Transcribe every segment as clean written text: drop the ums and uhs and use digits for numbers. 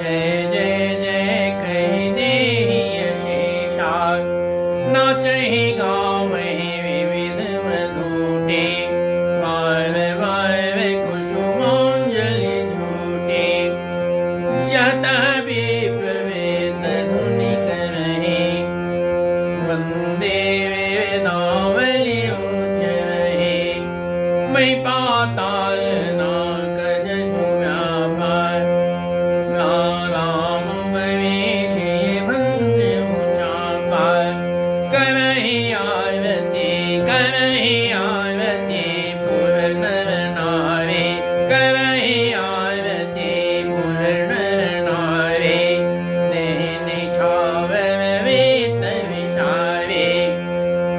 जय जय जय कही दे शेषा नाचहि गावहि विविध मधुटे वाय वाय कुसुमांजलि छूटे जतः विप्रवेद धुनि करहि वंदे वेदावलि उच्चरहि मैं पाताल नाक जसु व्यापार राम मवेशी भंज ऊंचा पार करहि आरती पुर नर नारी करहि आरती पुर नर नारी देहि छावर वेत विचारे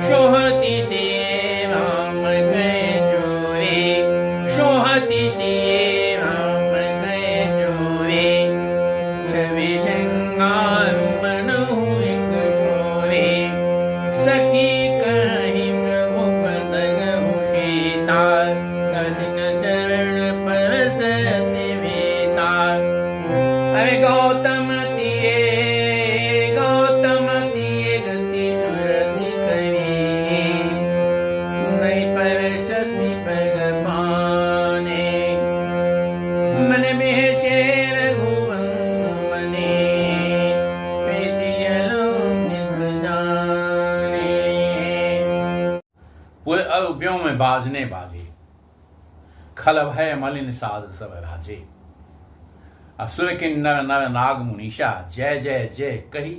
सोहति से राम गए जोरे सोहति से राम गए जोरे छवि श्रृंगार मनहु एक ठोरे सखी कहि प्रभु पद गहु सीता कनक चरण परसति वेता अरे गौतम तिये गति सुरति करी नहीं परसति पग पाने मन बेचे रघुवंश मने पेतियलोक जाने पूरे अव्यों में बाजने बाजे खल भय मलिन साध सब राजे असुर किन्नर नर नाग मुनीषा जय जय जय कही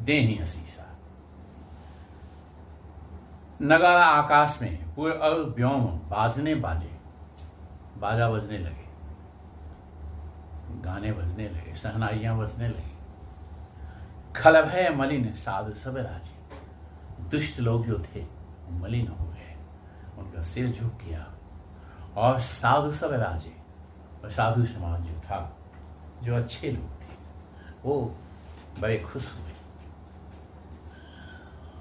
देहि असीसा। नगारा आकाश में पूरे अव्योम बाजने बाजे बाजा बजने लगे गाने बजने लगे सहनाइयां बजने लगी खल भय मलिन साधु सब राजे दुष्ट लोग जो थे वो मलिन हो गए उनका सिर झुक गया और साधु सब राजे और साधु समाज जो था जो अच्छे लोग थे वो बड़े खुश हुए।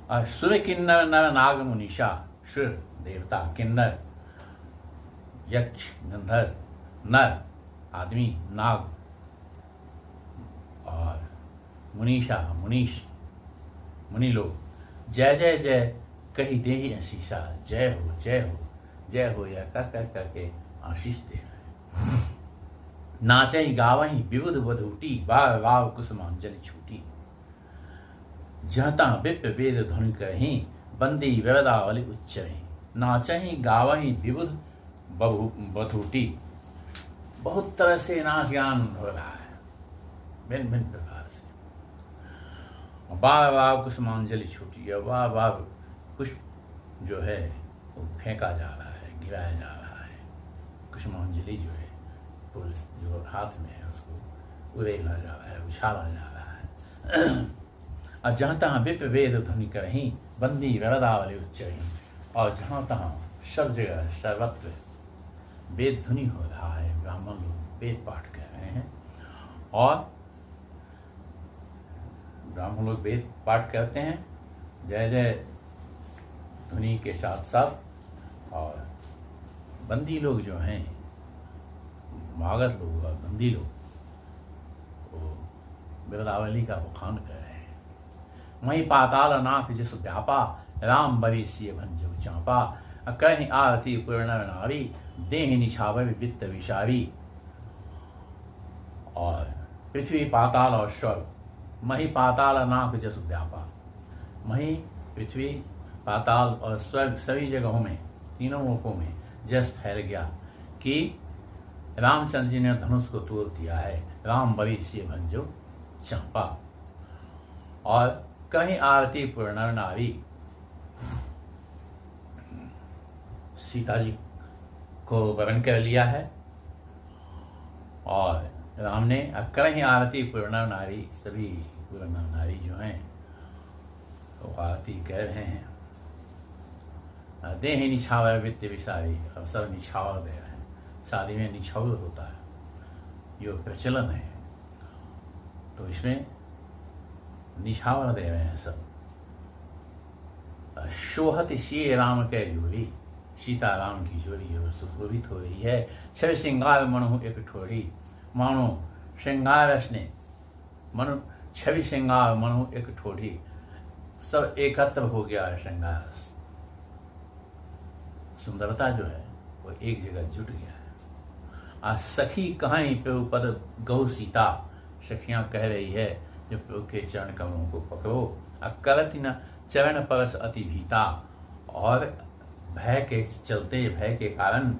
और सुर किन्नर नर नाग मुनीषा सुर देवता किन्नर यक्ष गंधर्व नर आदमी नाग और मुनीषा मुनीष मुनि लोग जय जय जय कही देहि आशीषा जय हो जय हो जय हो या करके आशीष दे रहे हैं। नाचहि गावहि विबुध बधूटी बाव वाव कुसुमांजलि छूटी जहता विप्र वेद ध्वनि करहि बंदी वेदावलि उच्चरहि नाचहि गावहि विबुध बधूटी बहुत तरह से नाच गान हो रहा है भिन्न भिन्न प्रकार से। वाव वाव कुसुमांजलि छूटी वाह वाह पुष्प जो है वो फेंका जा रहा है गिराया जा रहा है कुसुमांजलि जो है फूल जो हाथ में है उसको उड़ेला जा रहा है उछाला जा रहा है। और जहाँ तहाँ विप्र वेद ध्वनि करहि बंदी वरदावली उच्चरहि और जहाँ तहाँ सब जगह सर्वत्र वेद ध्वनि हो रहा है ब्राह्मण लोग वेद पाठ कर रहे हैं और ब्राह्मण लोग वेद पाठ करते हैं जय जय ध्वनि के साथ साथ। और बंदी लोग जो हैं भागत लोग और बंदी लोग वो बिरदावली का बखान कर रहे हैं। वहीं पाताल नाथ जिस व्यापा राम बरीसिय भंजो चापा कहीं आरती पूर्ण नारी देहि निछावे वित्त विशारी। और पृथ्वी पाताल और स्वर्ग मही पाताल नाथ जस व्यापा मही पृथ्वी पाताल और स्वर्ग सभी जगहों में तीनों लोकों में जस फैल गया कि रामचंद्र जी ने धनुष को तोड़ दिया है राम बरी से भंजो चंपा। और कहीं आरती पूर्ण नारी सीता जी को वरण कर लिया है और राम ने कहीं आरती पूर्ण नारी सभी पूर्ण नारी जो हैं वो आरती कह रहे हैं देहि निछावर वित्त विसारी अवसर निछावर दे रहे हैं। शादी में निछावर होता है जो प्रचलन है तो इसमें निछावर दे रहे हैं सब। शोहत श्री राम के जोड़ी सीता राम की जोड़ी है सुशोभित हो रही है। छवि श्रृंगार मनो एक ठोड़ी मानो श्रृंगार रस ने मनु छवि श्रृंगार मनु एक ठोड़ी, सब एकत्र हो गया है श्रृंगार। सुंदरता जो है वो एक जगह जुट गया है। आज सखी कहीं प्रभु पद गौ सीता, सखियां कह रही है जो प्रभु के चरण कमलों को पकड़ो। करति न चरण परस अति भीता, और भय के चलते, भय के कारण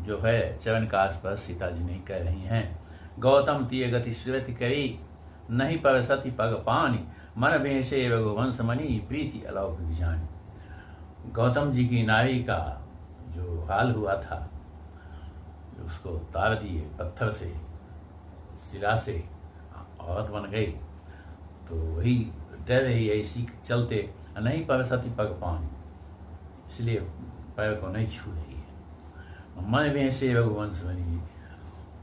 जो है चरण का स्पर्श सीता जी नहीं कर रही हैं। गौतम तीय गति सुरति करी, नहीं परसति पग पानी, मन भेषे रघुवंश मणि, प्रीति अलौकिक जानी। गौतम जी की नारी का जो हाल हुआ था, उसको तार दिए पत्थर से, शिला से औरत बन गई, तो वही डर रही है, इसी के चलते नहीं परसति पग पानी, इसलिए पैर को नहीं छू रही है। मन में से रघुवंश मणि,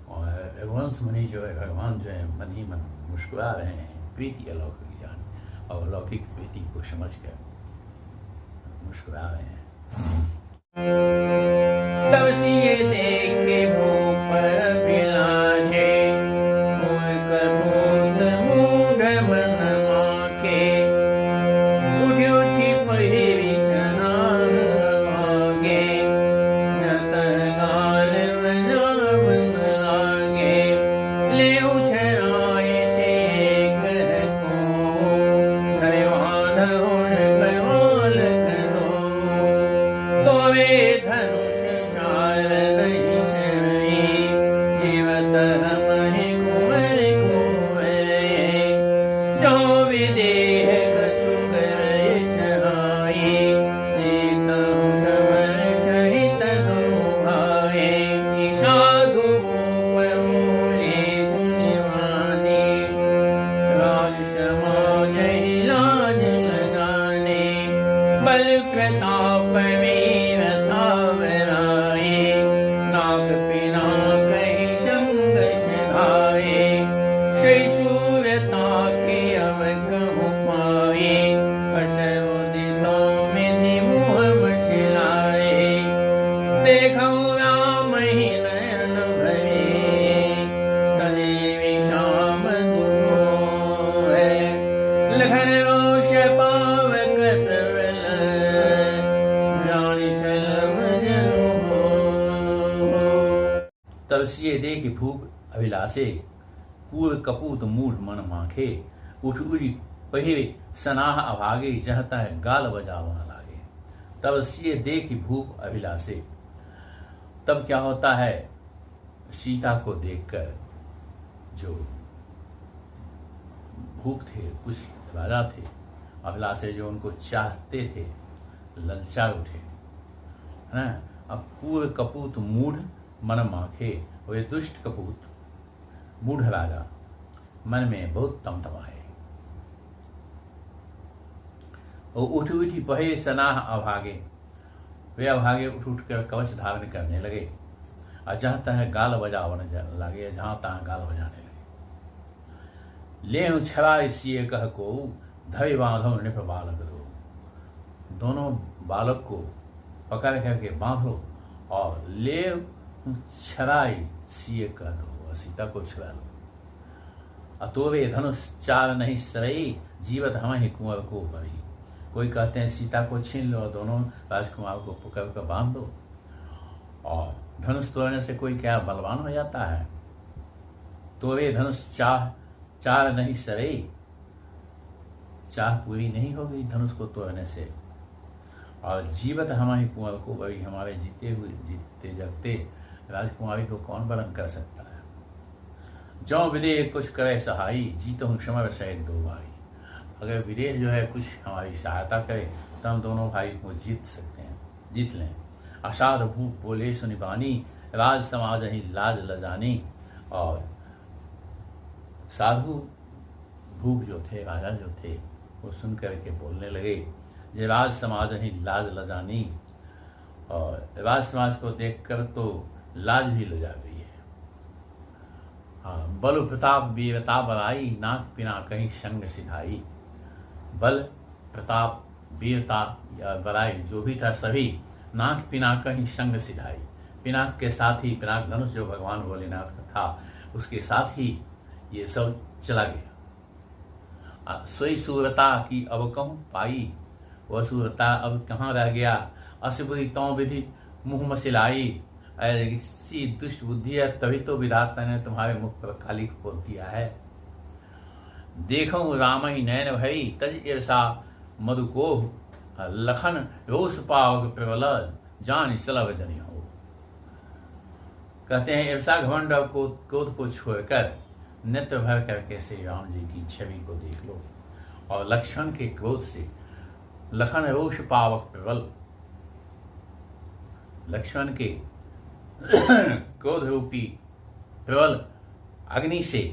और रघुवंश मणि जो है भगवान जो है मन ही मन मुस्कुरा रहे हैं, प्रीति अलौकिक जान, और अलौकिक प्रीति को समझ कर मुस्कुरा रहे हैं। तब सिए देखे भूप अभिलाषे, मूर्ख भूत मूढ़ मन माखे, उठी उठी पहिरी सनाह भागे, जत गाल बजावन लागे, लेउ छराए से कर को, नरे बांधउन पवाल करो, तोवे धनुष चार नहीं शरणी, जीवत हमहि कुंवर कुंवरे, जो विदेह कछु करे सहाई, नीतहु समर सहित दो भाई, साधु पमूले सुनिवानी, राज समाज लाज लगाने, बल प्रताप वीरता बराए, नाक पिना कहीं संग सिधाए, शैशूरता के अब कहु पाए, असुदितों में थी मुँह मशिलाए, देखौ राम ही नयन भरे, तले विषाम दुखो है, लखन रोष पावक प्रबल, जानि सलभ जनु हो। तब सिए देख भूप अभिलाषे, पूर्व कपूत मूढ़ मन माखे, उठ उड़ी पहिरे सनाह अभागे, जहता है गाल बजावन लागे। तब सिए देख भूप अभिलाषे, तब क्या होता है, सीता को देखकर जो भूप थे, कुछ राजा थे, अभिलाषे जो उनको चाहते थे, ललचा उठे, है ना। अब पूर्व कपूत मूढ़ मन माखे, वे दुष्ट कपूत मूढ़ राजा मन में बहुत तमतमाए, और उठ उठी पहे सनाह अभागे, वे अभागे उठ उठ कर कवच धारण करने लगे, और जहाँ तहाँ गाल बजाने लगे, जहाँ तहाँ गाल बजाने लगे। लेहु छरा सिए कह को, धरि बांधो नृप बालक दो, दोनों बालक को पकड़ करके बांधो और ले छराई सिए कह दो, और सीता को छुड़ा लो। अतोवे धनुष चार नहीं सरई, जीवत हम ही कुंवर को बरी। कोई कहते हैं सीता को छीन लो और दोनों राजकुमार को पकड़ कर बांध दो, और धनुष तोड़ने से कोई क्या बलवान हो जाता है। तोवे धनुष चार नहीं सरई, चाह पूरी नहीं होगी धनुष को तोड़ने से, और जीवत हमारी कुंवर को बड़ी, हमारे जीते जगते राजकुमारी को कौन वरण कर सकता है। जो विदेह कुछ करे सहाई, जीत हूँ क्षमा सहित दो भाई। अगर विदेह जो है कुछ हमारी सहायता करे तो हम दोनों भाई को जीत सकते हैं, जीत लें। अषाढ़ भूप बोले सुनिबानी, राज समाज ही लाज लजानी। और साधु भूप जो थे, राजा जो थे, वो सुन करके बोलने लगे, ये राज समाज ही लाज लजानी। और राज समाज को देखकर तो लाज भी लजा गई है। हाँ, बल प्रताप वीरता बड़ाई, नाक पिना कहीं संग सिधाई। बल प्रताप वीरता या बड़ाई जो भी था सभी नाक पिना कहीं संग सिधाई। पिनाक के साथ ही, पिनाक धनुष जो भगवान भोलेनाथ का था उसके साथ ही ये सब चला गया। सोई सूरता की अब कहूँ पाई, वह सूरता अब कहाँ रह गया। असुबुद्धि तौ विधि मुँह मसिलाई, ऐसी दुष्ट बुद्धि है तभी तो विधाता ने तुम्हारे मुख पर खाली खोल दिया है। देखूं राम ही नैन भई तज ऐसा मधु को, लखन रोष पावक प्रबल जान सलभ जनि हो। कहते हैं ऐसा घमंड को क्रोध को छोड़कर नेत्र भर करके श्री राम जी की छवि को देख लो, और लक्ष्मण के क्रोध से लखन रोष पावक प्रबल, लक्ष्मण के क्रोध रूपी प्रबल अग्नि से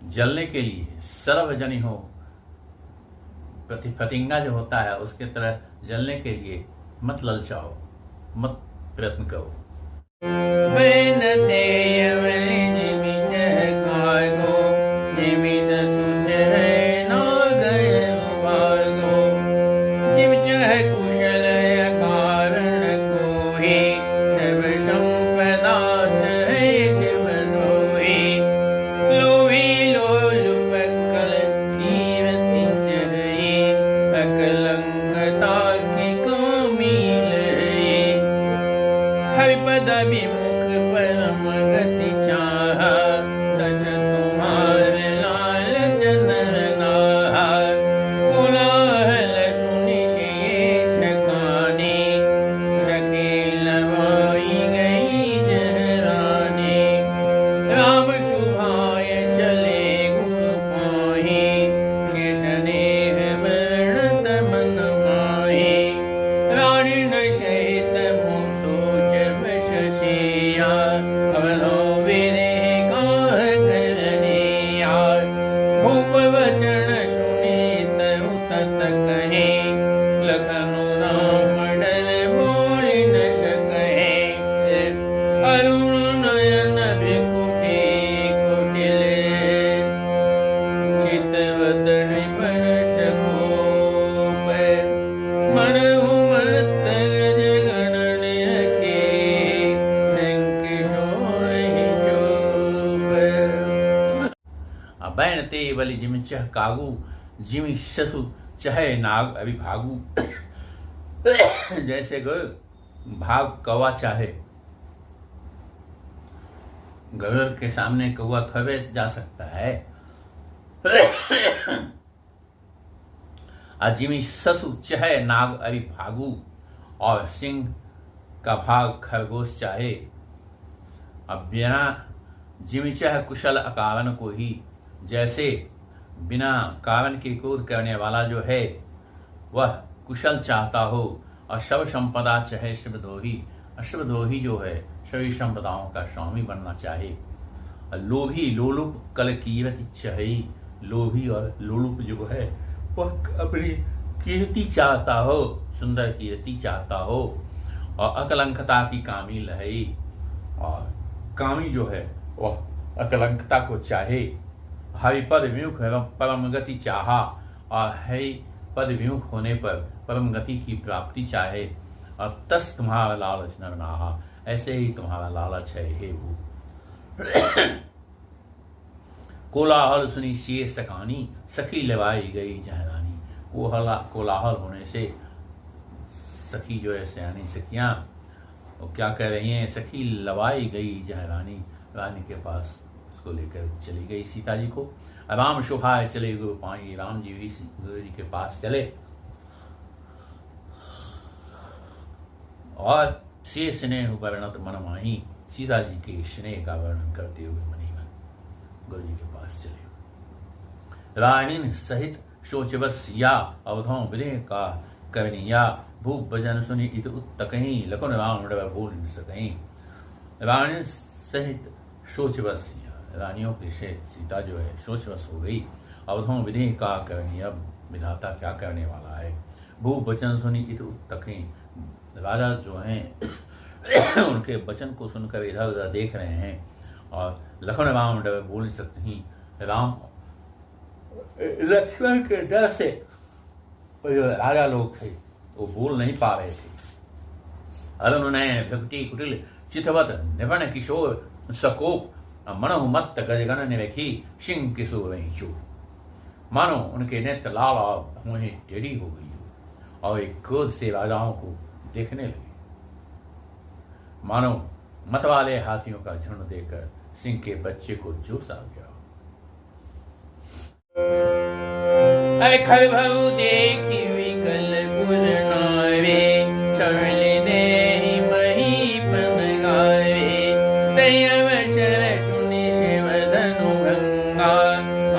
जलने के लिए सर्वजनी हो, प्रतिफतिंगा जो होता है उसके तरह जलने के लिए मत ललचाओ, मत प्रयत्न करो। बैन देवल जिमि चहकागो, जिमि ससुच है नागय भागो, जिमि चह कुशल कारण कोहि, सब संपदा चहे शिव दोहि। लोभी लोलुप कल कीर्ति चढ़ई, अकलंकता की कामी लहई। हरिपद विमुख परम गति चाहा, दस तुम्हारे लाल चंदन गाहा। कोलाहल सुनि शेष कानी, सखी लवाई गई जहरानी। राम शुभाय चले गुण पाहि, शेष नेह वर्णत मन माहि। रानी न सहित मोह सोच बशसिया, अवधो विदेह काह करनिया। भूप वचन सुनि तहु तत कहे, लखनु राम डर बोलि न सकहे। अरुण नयन भृकुटी कुटिल, चितवदन परस कोप। मनहु मत गज गणन रखे, शंख सोहि चूप। बैन ते बलि जिमि चह कागू, जिमि शसु चहे नाग अभिभागू। जैसे भाग कौवा चाहे, गरुड़ के सामने कौवा थोड़े जा सकता है। जिमि ससु चहे नाग अभिभागू, और सिंह का भाग खरगोश चाहे। अब बिना जिमि चह कुशल अकारण को ही, जैसे बिना कारण के क्रोध करने वाला जो है वह कुशल चाहता हो, और शव संपदा चाहे शिवद्रोही, शिवद्रोही जो है सभी संपदाओं का स्वामी बनना चाहे। लोभी लोलुप कल कीर्ति चहई, लोभी और लोलुप जो है वह अपनी कीर्ति चाहता हो, सुंदर कीर्ति चाहता हो, और अकलंकता की कामी लहई, और कामी जो है वह अकलंकता को चाहे। हरिपद विमुख एवं परम गति चाहा, और हरि पद विमुख होने पर परम गति की प्राप्ति चाहे। और तस तुम्हारा लालच न नाहा, ऐसे ही तुम्हारा लालच है हे भू। कोलाहल सुनी शेष सकानी, सखी लवाई गई जहरानी। कोलाहल होने से सखी जो है सयानी सखियां वो क्या कह रही हैं, सखी लवाई गई जहरानी, रानी के पास उसको लेकर चली गई सीता जी को। राम शोभाए चले गुरु पाई, राम जी भी गुरु जी के पास चले, और से स्नेह वर्णत मन माही, सीता जी के स्नेह का वर्णन करते हुए मनीमन गुरु जी के पास चले। रानी सहित शोचवसिया, अवधों विदेह का करनिया। भूप भजन सुनी इत उत्तकहीं, लखन राम डर बोल न सकहीं। रानी सहित शोचवसिया, रानियों के सहित सीता जो है शोचवश हो गई। अवधों विदेह का करनिया, विधाता क्या करने वाला है। भूप वचन सुनी इत उत्तकहीं, राजा जो हैं उनके वचन को सुनकर इधर उधर देख रहे हैं, और लखन राम डर बोल नहीं सकती। राम लक्ष्मण के डर से जो राजा लोग थे वो बोल नहीं पा रहे थे। अरुण नयन भ्रकुटी कुटिल, चितवत निपण किशोर सकोप। मनहु मत्त गजगण निरखी, सिंह किशोर चूप। मानो उनके नेत्र लाल और भौहें टेढ़ी हो गई हो और एक क्रोध से राजाओं को देखने लगे। मानो मतवाले हाथियों का झुंड देखकर सिंह के बच्चे को जोश आ गया। खलभव देखी विकल पुर नावे, शरण देहि महीपन गावे। तै अवसर सुनि शिव धनु भंगा,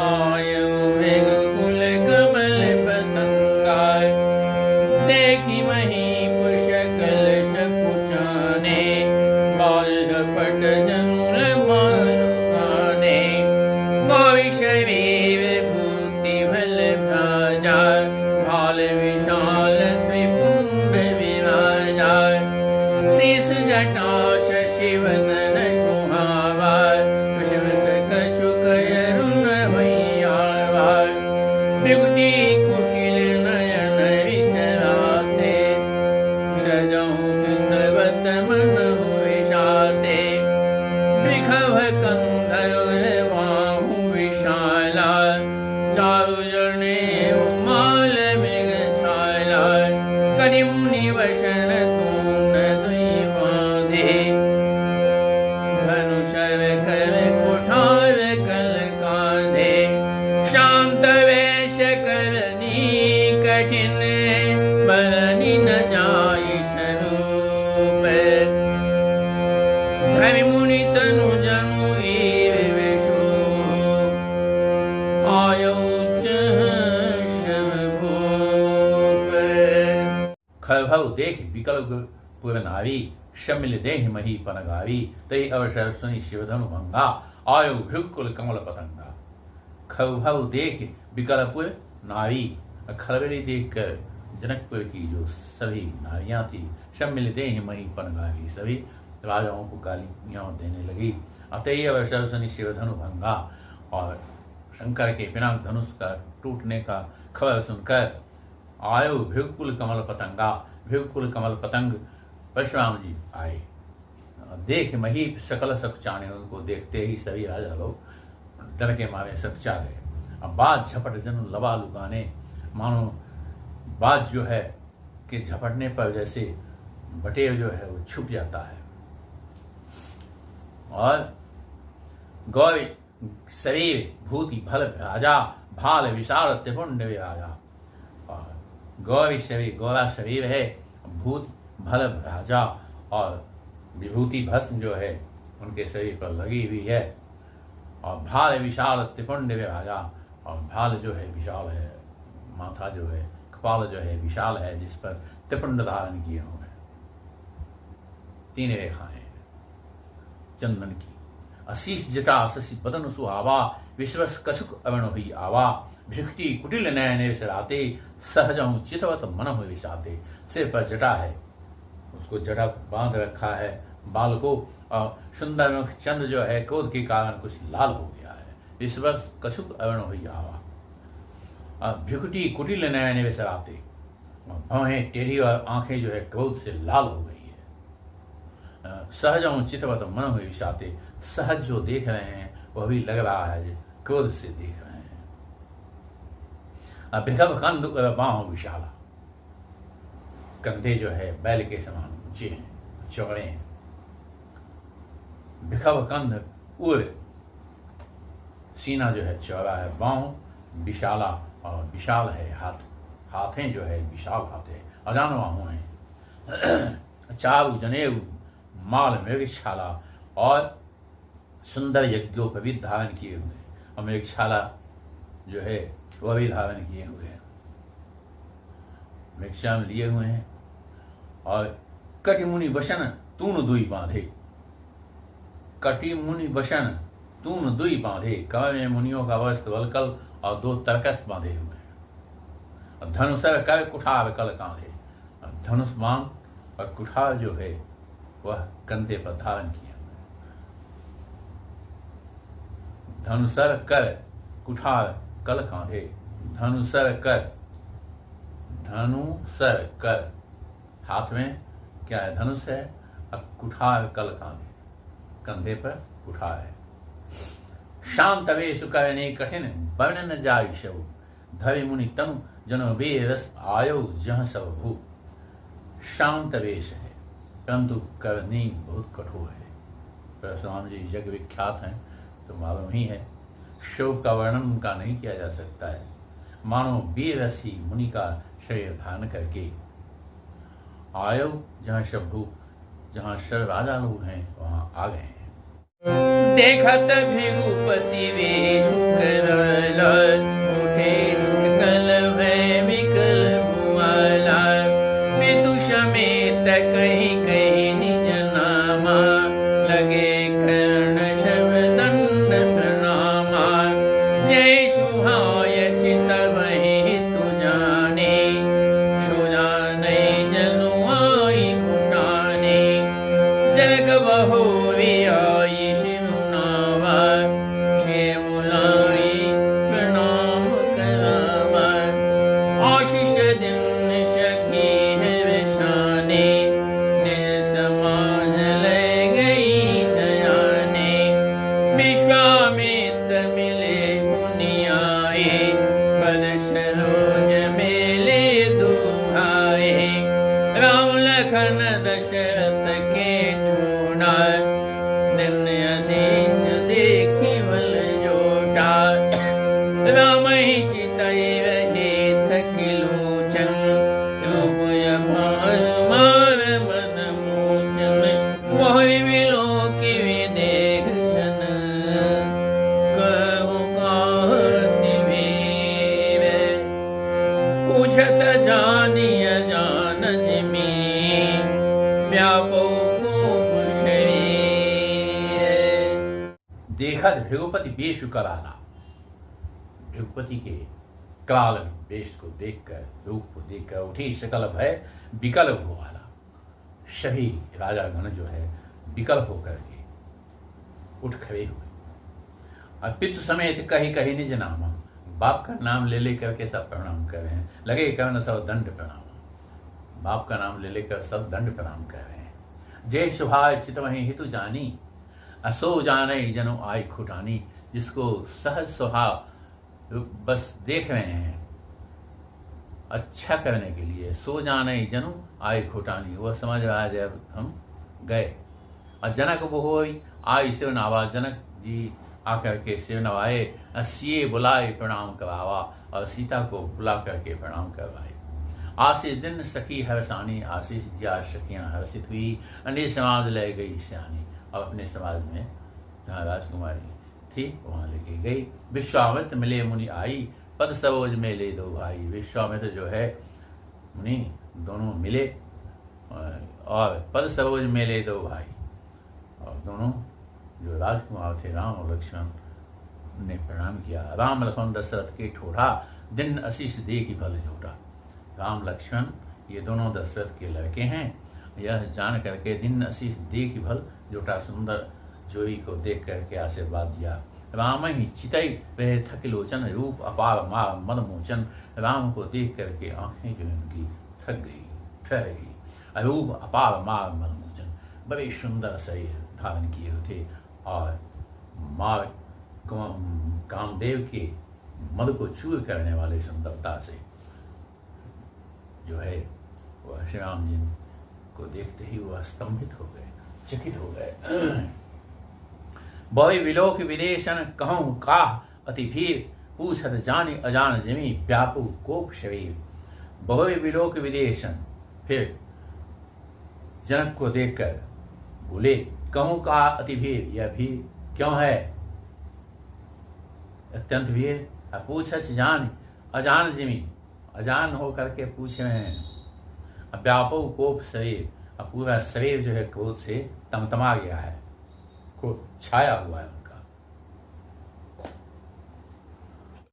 आयु मृगकुल कमल पतंगा। देखी महीप सकल सकुचाने, बाल झपट जंगल मारु काने। गोविष भाल विशाल त्रिपुंड विराजा। शीस जटा शशिवदन सुहावा, शिव कछु करुण भैयावा। विभूति कुटिल नयन विसराते, सजहु चितवत मन विषाते। विखव कंधर बाहु विशाला, चारु जने उमाल मृगशाला। करि मुनि वसन तून दुई बांधे, धनुषर कर कुठार कल कांधे। शांत वेश करनी कठिन, बरनि न जाई स्वरूप। धरि मुनि तनु जनु वीर विशु, आयो खलभव देख विकल पुर नारी, शमिल देहि मही पन गावी। तई अवसर सुनि शिवधनु भंगा, आयो भृगकुल कमल पतंगा। खलभव देख विकल पुर नारी, खलबली देखकर जनकपुर की जो सभी नारियां थी, शमिल देहि मही पन गावी, सभी राजाओं को गालियां देने लगी। तई अवसर सुनि शिवधनु भंगा, और शंकर के पिनाक धनुष का टूटने का खबर सुनकर आयो भृगकुल कमल पतंगा। भृगकुल कमल पतंग परशुराम जी आए। देख महीप सकल सकचाने, उनको देखते ही सभी राजा लोग डर के मारे सकचा गए। अब बाज झपट जन लबा लुगाने, मानो बाज जो है कि झपटने पर जैसे बटेर जो है वो छुप जाता है। और गौरी शरीर भूति भल भ्राजा, भाल विशाल त्रिपुंड विराजा। गौरी शरीर, गौरा शरीर है, भूत भल भ्राजा, और विभूति भस्म जो है उनके शरीर पर लगी हुई है। और भाल विशाल त्रिपुंड विराजा, और भाल जो है विशाल है, माथा जो है, कपाल जो है विशाल है, जिस पर त्रिपुंड धारण किए हुए हैं। 3 रेखाएं चंदन की। अशीष जटा शशि बदन सुहावा, विश्वस कछुक अवण हुई आवा। भिखटी कुटिल नयन विसराते, सहजहु चितवत मन हुए विषाते। सिर पर जटा है, उसको जटा बांध रखा है बाल को, और सुंदर मुख चंद्र जो है क्रोध के कारण कुछ लाल हो गया है। विश्वस कछुक अवण हुई आवा। भिखटी कुटिल नयन विसराते, भौहें टेढ़ी और आंखें जो है क्रोध से लाल हो गई है। सहजहु चितवत मन हुए विषाते, सहज जो देख रहे हैं वह भी लग रहा है क्रोध से देख रहे हैं। भिखव कंध बाहों विशाला, कंधे जो है बैल के समान ऊंचे हैं, चौड़े हैं। भिखव कंध उर, सीना जो है चौड़ा है। बाहों विशाला, और विशाल है हाथ, हाथें जो है विशाल हाथें, अजान बाहों हैं। चारु जनेऊ माल मृगशाला, और सुंदर यज्ञोपवीत धारण किए हुए हैं। और मृगशाला जो है वह भी धारण किए हुए हैं, मृगशा में लिए हुए हैं। और कटि मुनि वसन तून दुई बांधे, कटि मुनि वसन तून दुई बांधे। कमर में मुनियों का वस्त्र वलकल और 2 तरकस बांधे हुए हैं। और धनुषर कर कुठार कल कांधे, धनुष बांध और कुठार जो है वह कंधे पर धारण किए हुए हैं। धनुषर कर कुठार कल कांधे, धनुषर कर हाथ में क्या है, धनुष है, और कुठार कल कांधे, कंधे पर कुठार है। शांत वे सुकरने कठिन, वर्ण न जाई शव। धरि मुनि तनु जनो बे रस आयो जहाँ सब भू। शांत वेश है परंतु करनी बहुत कठोर है। परशुराम जी जग विख्यात हैं तो मालूम ही है, शोक का वर्णन उनका नहीं किया जा सकता है। मानो बेरसी मुनि का शरीर धारण करके आयो जहाँ शंभु, जहाँ सब राजा लोग हैं वहाँ आ गए हैं। देखत भृगुपति वेश करल, उठे सकल भय विकल भुआला। पितु समेत कही कही निज नामा, लगे कर्ण शब दंड प्रणामा। जय सुहाय चितवहि तु जाने, सो जाने जनु आई खुटाने। जग बहो आई शिरुनावा, से बुलाई प्रणाम करावा। आशीष दिन सखी है वैशाने, निज समाज ले गई सयाने। विश्वामित्र मिले मुनि आए, पद सरोज मेले दो भाई। राम लखन दशरथ के ठोना, दिन आशीष देखी बल जोटा। राम ही चितई रहे थकी लोचन, रूप अपार मार मन मोचन। मोहि मिलो कि विदेह सन, कहु काहति भीर। पूछत जानिय जान जिमी, व्यापो कोप शरीर। देखत भृगुपति वेश कराला। भृगुपति के कराल वेश को देखकर, रूप को देखकर उठी सकल भय विकल भुआला। सभी राजागण जो है विकल होकर के उठ खड़े हुए। और पितु समेत कही कही निज नामा, बाप का नाम ले लेकर के सब प्रणाम कर रहे हैं। लगे कर्ण सब दंड प्रणाम, बाप का नाम ले लेकर सब दंड प्रणाम कर रहे हैं। जय सुभाय चितवहि हितु जानी, असो जाने जनो आई खुटानी। जिसको सहज स्वभाव बस देख रहे हैं अच्छा करने के लिए, सो जाने जनु आई खुटानी, वह समझ रहा है जब हम गए। और जनक बहुई आई शिव नवा, जनक जी आकर के शिव नवाए। सिए बुलाए प्रणाम करवावा, और सीता को बुला करके प्रणाम करवाए। आशीष दिन सखी हर्षानी, आशीष दिया सखियां हर्षित हुई। अनेक समाज ले गई सियानी, और अपने समाज में जहाँ राजकुमारी थी वहाँ लेके गई। विश्वामित्र मिले मुनि आई, पद सरोज में ले दो भाई। विश्वामित्र जो है मुनि दोनों मिले, और पद सरोज में ले दो भाई। और दोनों जो राजकुमार थे राम और लक्ष्मण ने प्रणाम किया। राम लक्ष्मण दशरथ के ठोठा, दिन आशीष देखी भल जोटा। राम लक्ष्मण ये दोनों दशरथ के लड़के हैं। यह जान करके दिन आशीष देखी भल जोटा, सुंदर जोई को देख करके आशीर्वाद दिया। राम ही चितई रहे थकिलोचन, रूप अपार मार मन मोचन। राम को देख करके आंखें जो उनकी थक गई, ठहर गई। रूप अपार मार मन मोचन, बड़े सुंदर शरीर धारण किए हुए थे, और मार कामदेव के मद को चूर करने वाले सुंदरता से जो है वह श्री राम जी को देखते ही वह स्तंभित हो गए, चकित हो गए। बहु विलोक विदेशन कहूँ काह अति भीर, पूछत जानी अजान जमी व्यापु कोप शरीर। बहु विलोक विदेशन, फिर जनक को देखकर बोले कहूँ का अति भीर, यह भीर क्यों है, अत्यंत भीर। पूछत जान अजान जिमी, अजान हो करके पूछ रहे हैं। व्यापो कोप शरीर, पूरा शरीर जो है क्रोध से तमतमा गया है, को छाया हुआ है।